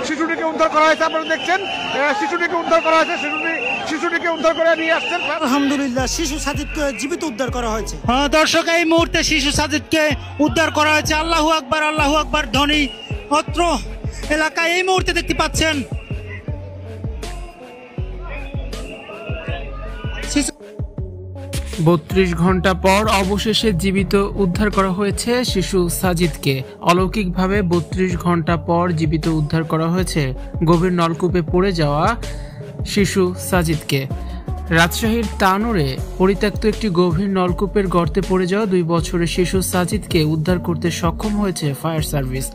শিশুটিকে উদ্ধার করা হয়েছে, আপনারা দেখছেন শিশুটিকে উদ্ধার করা হয়েছে, শিশুটিকে উদ্ধার করে নিয়ে আসছেন। আলহামদুলিল্লাহ, শিশু সাজিদকে জীবিত উদ্ধার করা হয়েছে। দর্শক, এই মুহূর্তে শিশু সাজিদকে উদ্ধার করা হয়েছে। আল্লাহু আকবার ধ্বনি অত্র এলাকায় এই মুহূর্তে দেখতে পাচ্ছেন। ৩২ ঘন্টা পর অবশেষে জীবিত উদ্ধার করা হয়েছে শিশু সাজিদকে। অলৌকিকভাবে ৩২ ঘন্টা পর জীবিত উদ্ধার করা হয়েছে গভীর নলকূপে পড়ে যাওয়া শিশু সাজিদকে। রাজশাহীর তানোরে পরিত্যক্ত একটি গভীর নলকূপের গর্তে পড়ে যাওয়া ২ বছরের শিশু সাজিদকে উদ্ধার করতে সক্ষম হয়েছে ফায়ার সার্ভিস।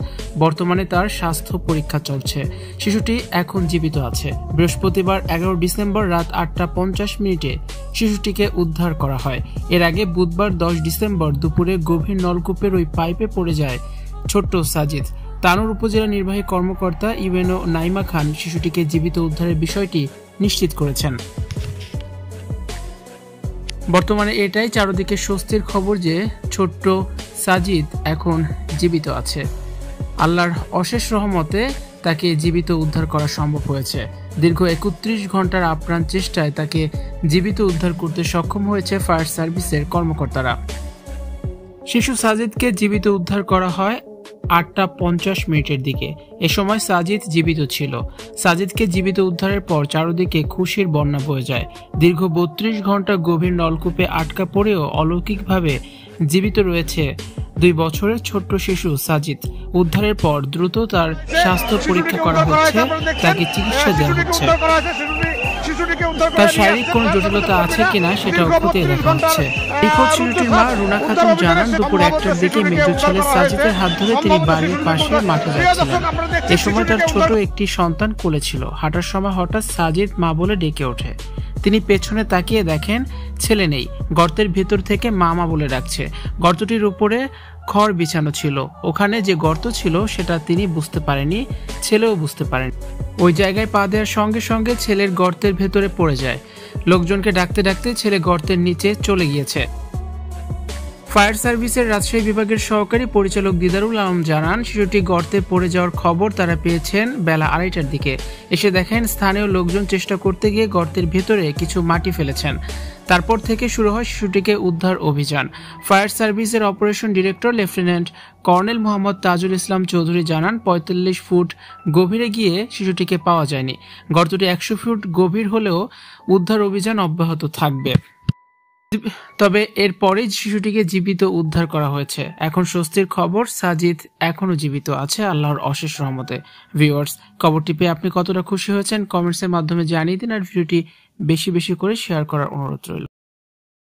বর্তমানে তার স্বাস্থ্য পরীক্ষা চলছে। শিশুটি এখন জীবিত আছে। বৃহস্পতিবার ১১ ডিসেম্বর রাত ৮টা ৫০ শিশুটিকে উদ্ধার করা হয়। এর আগে বুধবার ১০ ডিসেম্বর দুপুরে গভীর নলকূপের ওই পাইপে পড়ে যায় ছোট্ট সাজিদ। তানোর উপজেলা নির্বাহী কর্মকর্তা ইউএনও নাইমা খান শিশুটিকে জীবিত উদ্ধারের বিষয়টি নিশ্চিত করেছেন। বর্তমানে এটাই চারদিকে স্বস্তির খবর যে ছোট্ট সাজিদ এখন জীবিত আছে। আল্লাহর অশেষ রহমতে তাকে জীবিত উদ্ধার করা সম্ভব হয়েছে। দীর্ঘ ৩১ ঘন্টার আপ্রাণ চেষ্টায় তাকে জীবিত উদ্ধার করতে সক্ষম হয়েছে ফায়ার সার্ভিসের কর্মকর্তারা। শিশু সাজিদকে জীবিত উদ্ধার করা হয় ৮টা ৫০ দিকে। এ সময় সাজিদ জীবিত ছিল। সাজিদকে জীবিত উদ্ধারের পর চারদিকে খুশির বন্যা বয়ে যায়। দীর্ঘ ৩২ ঘন্টা গভীর নলকূপে আটকা পড়েও অলৌকিকভাবে জীবিত রয়েছে ২ বছরের ছোট্ট শিশু সাজিদ। উদ্ধারের পর দ্রুত তার স্বাস্থ্য পরীক্ষা করা হচ্ছে, তাকে চিকিৎসা দেওয়া হচ্ছে। তার শারীরিক কোনো জটিলতা আছে কিনা সেটাও খতিয়ে দেখা হচ্ছে। নিখোঁজ শিশুটির মা রুনা খাতুন জানান, দুপুর ১টার দিকে মেজো ছেলে সাজিদের হাত ধরে তিনি বাড়ির পাশে মাঠে যাচ্ছিলেন। এ সময় তার ছোট একটি সন্তান কোলে ছিল। হাঁটার সময় হঠাৎ সাজিদ মা বলে ডেকে ওঠে। তিনি পেছনে তাকিয়ে দেখেন ছেলে নেই। গর্তের ভেতর থেকে মা বলে ডাকছে। গর্তটির উপরে খড় বিছানো ছিল। ওখানে যে গর্ত ছিল সেটা তিনি বুঝতে পারেনি, ছেলেও বুঝতে পারেনি। ওই জায়গায় পা দেওয়ার সঙ্গে সঙ্গে ছেলের গর্তের ভেতরে পড়ে যায়। লোকজনকে ডাকতে ডাকতে ছেলে গর্তের নিচে চলে গিয়েছে। ফায়ার সার্ভিসের রাজশাহী বিভাগের সহকারী পরিচালক দিদারুল আলম জানান, শিশুটি গর্তে পড়ে যাওয়ার খবর তারা পেয়েছেন বেলা ২:৩০টার দিকে। এসে দেখেন স্থানীয় লোকজন চেষ্টা করতে গিয়ে গর্তের ভেতরে কিছু মাটি ফেলেছেন। তারপর থেকে শুরু হয় শিশুটিকে উদ্ধার অভিযান। ফায়ার সার্ভিসের operation director lieutenant colonel Mohammad Tajul Islam Chowdhury জানান, ৪৫ ফুট গভীরে গিয়ে শিশুটিকে পাওয়া যায়নি। গর্তটি ১০০ ফুট গভীর হলেও উদ্ধার অভিযান অব্যাহত থাকবে। তবে এরপরেই শিশুটিকে জীবিত উদ্ধার করা হয়েছে। এখন স্বস্তির খবর, সাজিদ এখনো জীবিত আছে আল্লাহর অশেষ রহমতে। ভিউয়ার্স, খবরটি পেয়ে আপনি কতটা খুশি হয়েছেন কমেন্টসের মাধ্যমে জানিয়ে দিন, আর ভিডিওটি বেশি বেশি করে শেয়ার করার অনুরোধ রইল।